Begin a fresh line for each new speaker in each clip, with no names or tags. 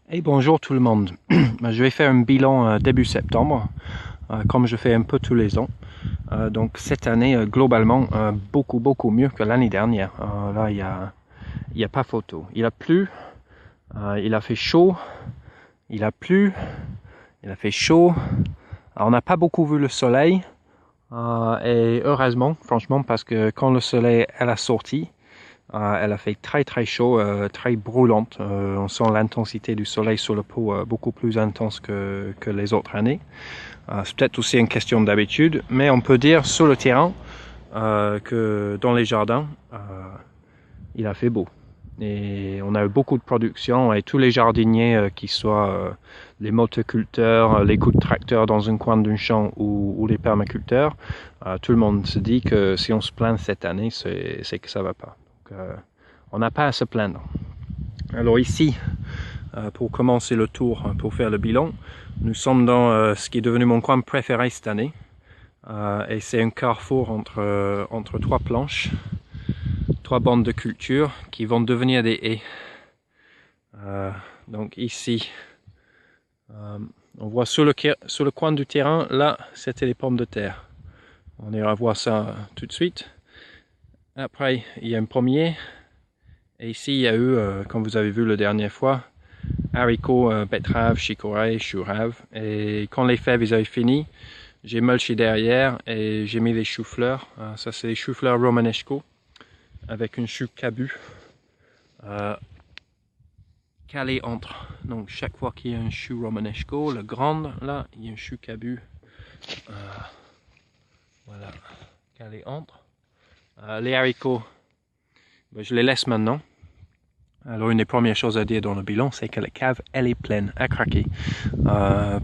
Et bonjour tout le monde. Je vais faire un bilan début septembre, comme je fais un peu tous les ans. Donc cette année, globalement, beaucoup mieux que l'année dernière. Là, il y a pas photo. Il a plu, il a fait chaud, il a plu, il a fait chaud. Alors, on n'a pas beaucoup vu le soleil, et heureusement, franchement, parce que quand le soleil est sorti, elle a fait très chaud, très brûlante. On sent l'intensité du soleil sur la peau beaucoup plus intense que les autres années. C'est peut-être aussi une question d'habitude, mais on peut dire sur le terrain que dans les jardins, il a fait beau. Et on a eu beaucoup de production et tous les jardiniers, qui soient les motoculteurs, les coups de tracteur dans un coin d'un champ ou les permaculteurs, tout le monde se dit que si on se plaint cette année, c'est que ça va pas. Donc, on n'a pas à se plaindre. Alors ici, pour commencer le tour, pour faire le bilan, nous sommes dans ce qui est devenu mon coin préféré cette année. Et c'est un carrefour entre trois planches, trois bandes de culture qui vont devenir des haies. Donc ici, on voit sur le coin du terrain, là, c'était les pommes de terre. On ira voir ça tout de suite. Après, il y a un pommier. Et ici, il y a eu, comme vous avez vu la dernière fois, haricots, betteraves, chicorées, choux raves. Et quand les fèves ils avaient fini, j'ai mulché derrière et j'ai mis les choux-fleurs. Ça, c'est les choux-fleurs romanesco avec une chou cabu calé entre. Donc, chaque fois qu'il y a un chou romanesco, le grand, là, il y a un chou cabu. Voilà, calé entre. Les haricots, ben, je les laisse maintenant. Alors, une des premières choses à dire dans le bilan, c'est que la cave, elle est pleine, à craquer.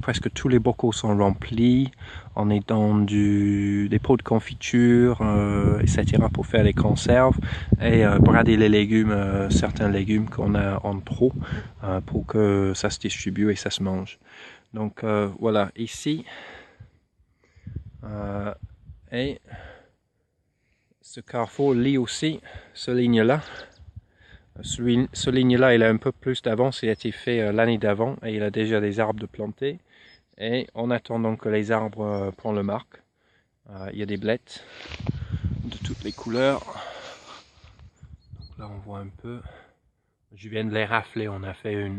Presque tous les bocaux sont remplis. On est dans des pots de confiture, etc. pour faire les conserves et brader les légumes, certains légumes qu'on a en trop, pour que ça se distribue et ça se mange. Donc voilà, ici, et ce carrefour lie aussi ce ligne-là. Ce ligne-là, il a un peu plus d'avance, il a été fait l'année d'avant et il a déjà des arbres de planter. Et en attendant que les arbres prennent le marque, il y a des blettes de toutes les couleurs. Donc là, on voit un peu. Je viens de les rafler, on a fait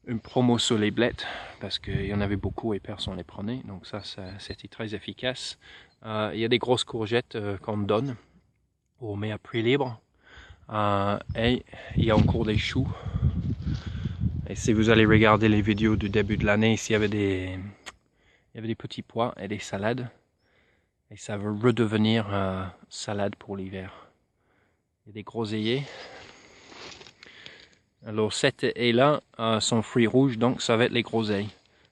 une promo sur les blettes parce qu'il y en avait beaucoup et personne ne les prenait. Donc ça c'était très efficace. Il y a des grosses courgettes qu'on donne, on met à prix libre. Et il y a encore des choux. Et si vous allez regarder les vidéos du début de l'année, ici il y avait des petits pois et des salades. Et ça va redevenir salade pour l'hiver. Il y a des groseilliers. Alors cette haie-là, sont fruits rouges, donc ça va être les groseilles.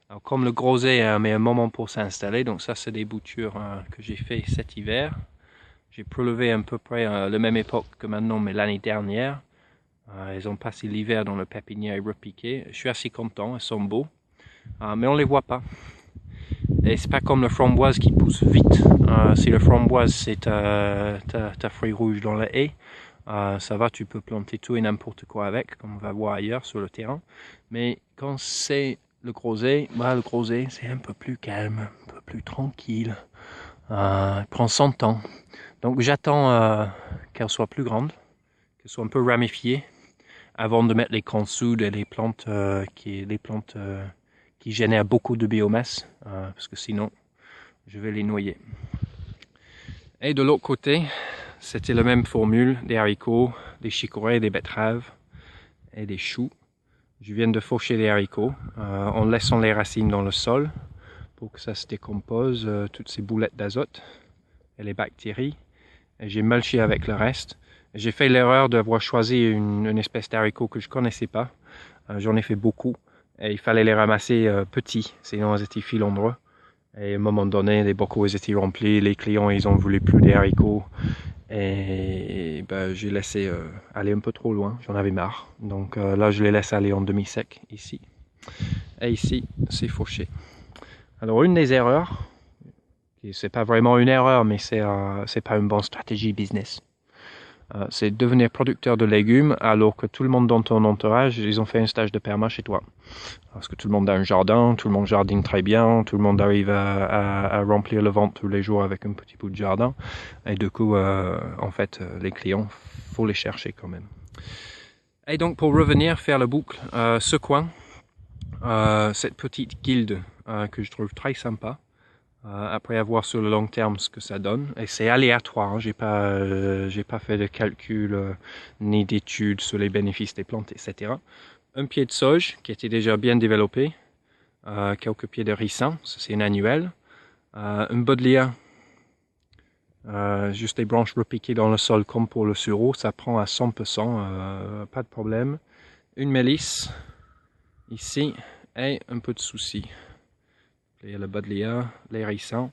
Alors comme le groseille met un moment pour s'installer, donc ça c'est des boutures que j'ai fait cet hiver. J'ai prélevé à peu près la même époque que maintenant, mais l'année dernière. Ils ont passé l'hiver dans le pépinière repiqué. Je suis assez content, ils sont beaux. Mais on les voit pas. Et c'est pas comme le framboise qui pousse vite. Si le framboise c'est ta fruit rouge dans la haie, ça va, tu peux planter tout et n'importe quoi avec, comme on va voir ailleurs sur le terrain. Mais quand c'est le groseille, le groseille c'est un peu plus calme, un peu plus tranquille. Il prend son temps. Donc j'attends qu'elle soit plus grande, qu'elle soit un peu ramifiée, avant de mettre les consoudes et les plantes qui génèrent beaucoup de biomasse, parce que sinon je vais les noyer. Et de l'autre côté, c'était la même formule, des haricots, des chicorées, des betteraves et des choux. Je viens de faucher les haricots en laissant les racines dans le sol pour que ça se décompose, toutes ces boulettes d'azote et les bactéries. Et j'ai mulché avec le reste. J'ai fait l'erreur d'avoir choisi une espèce d'haricot que je connaissais pas. J'en ai fait beaucoup et il fallait les ramasser petits, sinon ils étaient filandreux. Et à un moment donné, les bocaux ils étaient remplis, les clients ils ont voulu plus des haricots et j'ai laissé aller un peu trop loin, j'en avais marre. Donc là je les laisse aller en demi-sec ici. Et ici c'est fauché. Alors une des erreurs, c'est pas vraiment une erreur mais c'est pas une bonne stratégie business. c'est devenir producteur de légumes alors que tout le monde dans ton entourage, ils ont fait un stage de perma chez toi. Parce que tout le monde a un jardin, tout le monde jardine très bien, tout le monde arrive à remplir le ventre tous les jours avec un petit bout de jardin. Et du coup, en fait, les clients, faut les chercher quand même. Et donc, pour revenir, faire la boucle, ce coin, cette petite guilde que je trouve très sympa, après avoir sur le long terme ce que ça donne, et c'est aléatoire, hein, j'ai pas fait de calcul ni d'études sur les bénéfices des plantes, etc. Un pied de sauge qui était déjà bien développé, quelques pieds de ricin, ça c'est une annuelle, un buddleia, juste des branches repiquées dans le sol comme pour le sureau, ça prend à 100%, pas de problème. Une mélisse, ici, et un peu de souci. Il y a le buddleia, les ricins,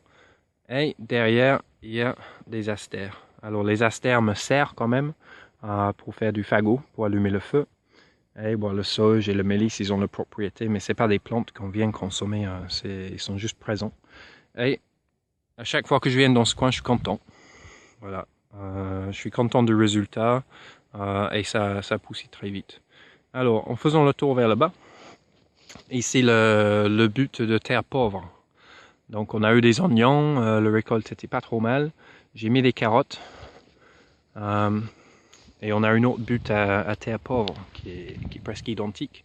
et derrière il y a des astères. Alors les astères me servent quand même pour faire du fagot, pour allumer le feu. Et bon, le sauge et le mélisse, ils ont leur propriété, mais c'est pas des plantes qu'on vient consommer, ils sont juste présents. Et à chaque fois que je viens dans ce coin, je suis content. Voilà, je suis content du résultat et ça pousse très vite. Alors, en faisant le tour vers le bas, ici le but de terre pauvre. Donc on a eu des oignons, le récolte était pas trop mal. J'ai mis des carottes. Et on a une autre butte à terre pauvre qui est presque identique.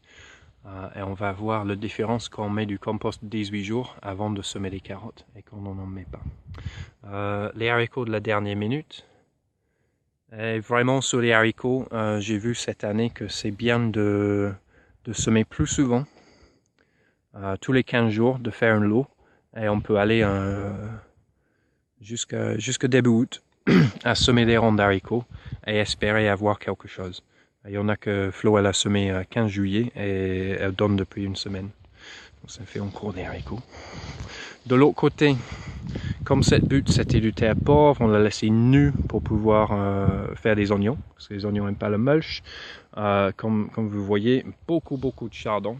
Et on va voir la différence quand on met du compost 18 jours avant de semer des carottes et quand on n'en met pas. Les haricots de la dernière minute. Et vraiment sur les haricots, j'ai vu cette année que c'est bien de semer plus souvent. Tous les 15 jours, de faire un lot. Et on peut aller jusqu'à début août à semer des ronds d'haricots et espérer avoir quelque chose. Il y en a que Flo elle a semé 15 juillet et elle donne depuis une semaine. Donc ça fait encore des haricots. De l'autre côté, comme cette butte c'était du terre pauvre, on l'a laissé nu pour pouvoir faire des oignons, parce que les oignons n'aiment pas le mulch. Comme vous voyez, beaucoup de chardon.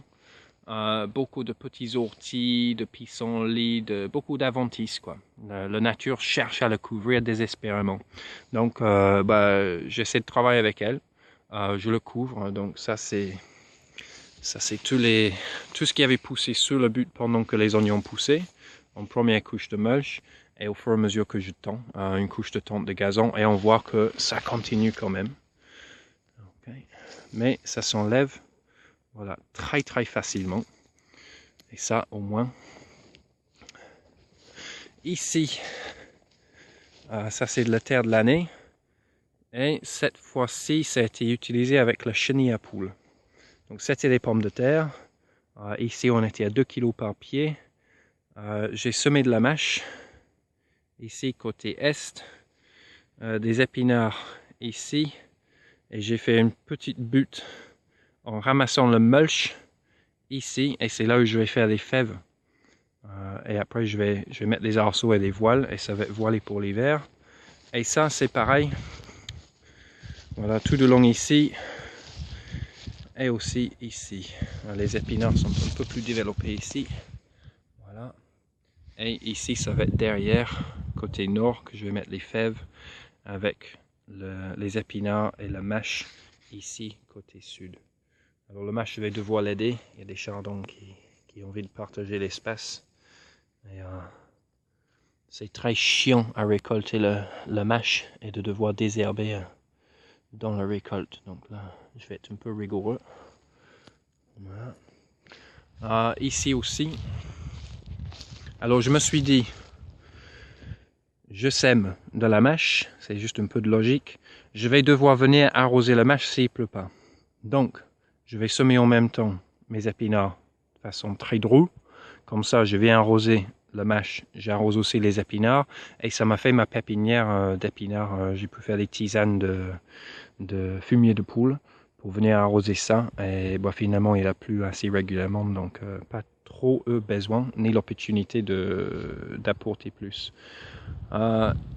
Beaucoup de petits orties, de pissenlits, beaucoup d'adventices, quoi. La nature cherche à le couvrir désespérément. Donc, j'essaie de travailler avec elle. Je le couvre. Donc, ça c'est tout ce qui avait poussé sur le but pendant que les oignons poussaient. En première couche de mulch. Et au fur et à mesure que je tends, une couche de tente de gazon. Et on voit que ça continue quand même. Okay. Mais ça s'enlève. Voilà, très facilement. Et ça, au moins. Ici, ça c'est de la terre de l'année. Et cette fois-ci, ça a été utilisé avec la chenille à poule. Donc c'était des pommes de terre. Ici, on était à 2 kg par pied. J'ai semé de la mâche. Ici, côté est. Des épinards ici. Et j'ai fait une petite butte en ramassant le mulch ici, et c'est là où je vais faire des fèves. Et après je vais mettre des arceaux et des voiles, et ça va être voilé pour l'hiver. Et ça c'est pareil. Voilà, tout de long ici, et aussi ici. Les épinards sont un peu plus développés ici. Voilà. Et ici ça va être derrière, côté nord, que je vais mettre les fèves, avec les épinards et la mâche ici, côté sud. Alors le mâche, je vais devoir l'aider. Il y a des chardons qui ont envie de partager l'espace. C'est très chiant à récolter le mâche et de devoir désherber dans la récolte. Donc là, je vais être un peu rigoureux. Voilà. Ici aussi. Alors je me suis dit, je sème de la mâche. C'est juste un peu de logique. Je vais devoir venir arroser la mâche s'il ne pleut pas. Donc, je vais semer en même temps mes épinards de façon très drôle. Comme ça, je viens arroser la mâche, j'arrose aussi les épinards. Et ça m'a fait ma pépinière d'épinards. J'ai pu faire des tisanes de fumier de poule pour venir arroser ça. Et finalement, il a plu assez régulièrement. Donc, pas trop besoin, ni l'opportunité d'apporter plus.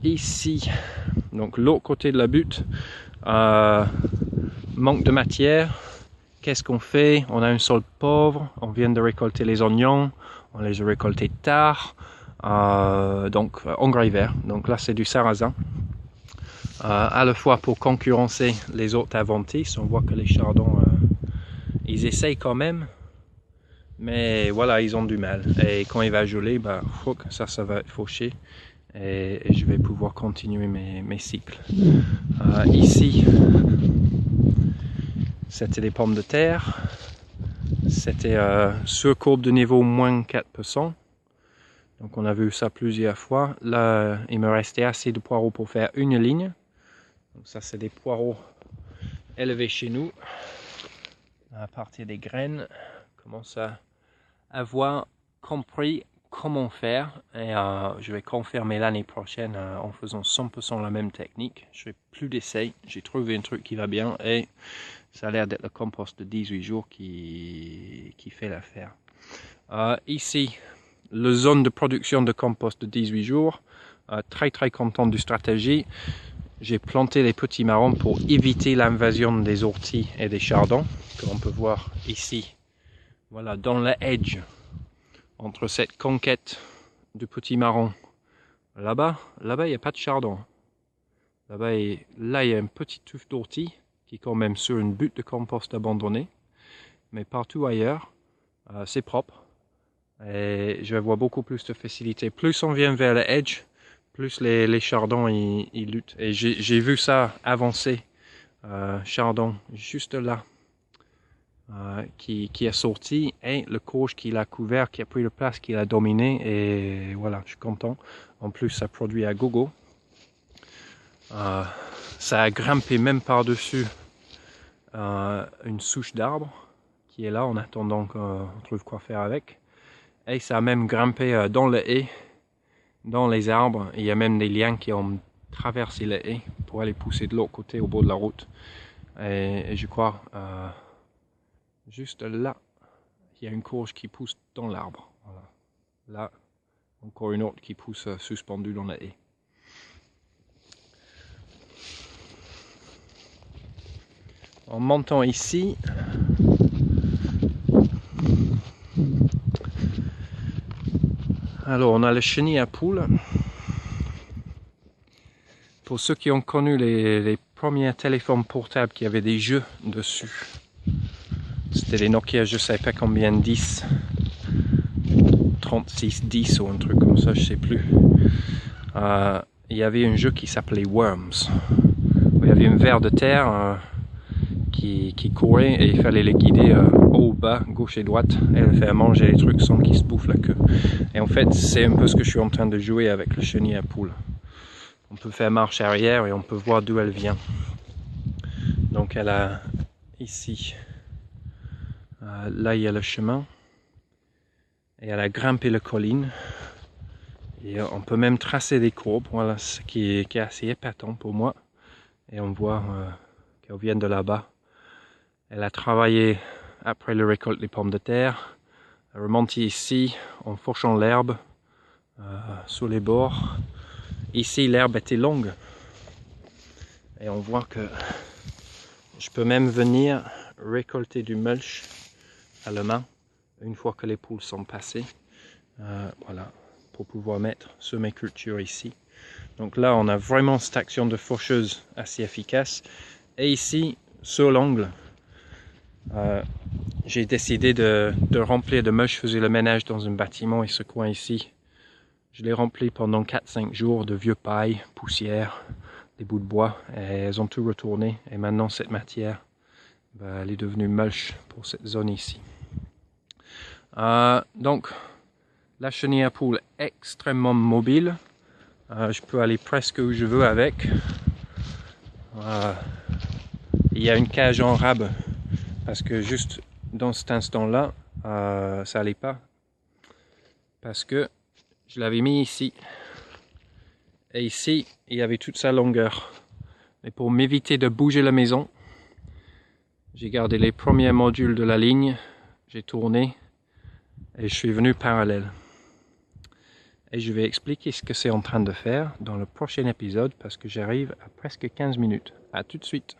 Ici, donc l'autre côté de la butte, manque de matière. Qu'est-ce qu'on fait? On a un sol pauvre, on vient de récolter les oignons, on les a récoltés tard, donc engrais vert. Donc là c'est du sarrasin. à la fois pour concurrencer les autres adventices. On voit que les chardons, ils essayent quand même, mais voilà, ils ont du mal. Et quand il va geler, bah, ça va être fauché. Et je vais pouvoir continuer mes cycles. Ici, c'était des pommes de terre. C'était sur courbe de niveau moins 4%. Donc on a vu ça plusieurs fois. Là, il me restait assez de poireaux pour faire une ligne. Donc ça, c'est des poireaux élevés chez nous. À partir des graines, on commence à avoir compris comment faire. Et je vais confirmer l'année prochaine en faisant 100% la même technique. Je fais plus d'essais. J'ai trouvé un truc qui va bien et ça a l'air d'être le compost de 18 jours qui fait l'affaire. Ici, la zone de production de compost de 18 jours. Très content du stratégie. J'ai planté les petits marrons pour éviter l'invasion des orties et des chardons, comme on peut voir ici. Voilà, dans la edge, entre cette conquête de petits marrons. Là-bas, il n'y a pas de chardon. Là, il y a une petite touffe d'ortie qui est quand même sur une butte de compost abandonnée. Mais partout ailleurs, c'est propre. Et je vais voir beaucoup plus de facilité. Plus on vient vers la edge, plus les chardons ils luttent. Et j'ai vu ça avancer. Chardon juste là qui est sorti et le courge qui l'a couvert, qui a pris la place, qui l'a dominé. Et voilà, je suis content. En plus, ça produit à gogo. Ça a grimpé même par-dessus une souche d'arbre qui est là en attendant qu'on trouve quoi faire avec. Et ça a même grimpé dans le haie, dans les arbres. Il y a même des liens qui ont traversé le haie pour aller pousser de l'autre côté au bord de la route. Et je crois, juste là, il y a une courge qui pousse dans l'arbre. Voilà. Là, encore une autre qui pousse suspendue dans la haie. En montant ici, alors on a le chenil à poules. Pour ceux qui ont connu les premiers téléphones portables qui avaient des jeux dessus, c'était les Nokia, je ne sais pas combien, 10, 3610 ou un truc comme ça, je ne sais plus. Il y avait un jeu qui s'appelait Worms. Il y avait un ver de terre qui courait et il fallait les guider haut, bas, gauche et droite et le faire manger les trucs sans qu'ils se bouffent la queue. Et en fait, c'est un peu ce que je suis en train de jouer avec le chenil à poule. On peut faire marche arrière et on peut voir d'où elle vient. Donc elle a ici, là il y a le chemin et elle a grimpé la colline. Et on peut même tracer des courbes, voilà, ce qui est assez épatant pour moi. Et on voit qu'elle vient de là-bas. Elle a travaillé après le récolte des pommes de terre. Elle remonte ici en fauchant l'herbe sur les bords. Ici, l'herbe était longue. Et on voit que je peux même venir récolter du mulch à la main une fois que les poules sont passées. Voilà, pour pouvoir mettre sur mes cultures ici. Donc là, on a vraiment cette action de faucheuse assez efficace. Et ici, sur l'angle, j'ai décidé de remplir de mulch. Je faisais le ménage dans un bâtiment et ce coin ici, je l'ai rempli pendant 4-5 jours de vieux paille, poussière, des bouts de bois. Et elles ont tout retourné. Et maintenant, cette matière, elle est devenue mulch pour cette zone ici. Donc, la chenille à poule est extrêmement mobile. Je peux aller presque où je veux avec. Il y a une cage en rab parce que juste dans cet instant-là, ça n'allait pas. Parce que je l'avais mis ici. Et ici, il y avait toute sa longueur. Mais pour m'éviter de bouger la maison, j'ai gardé les premiers modules de la ligne. J'ai tourné et je suis venu parallèle. Et je vais expliquer ce que c'est en train de faire dans le prochain épisode parce que j'arrive à presque 15 minutes. À tout de suite.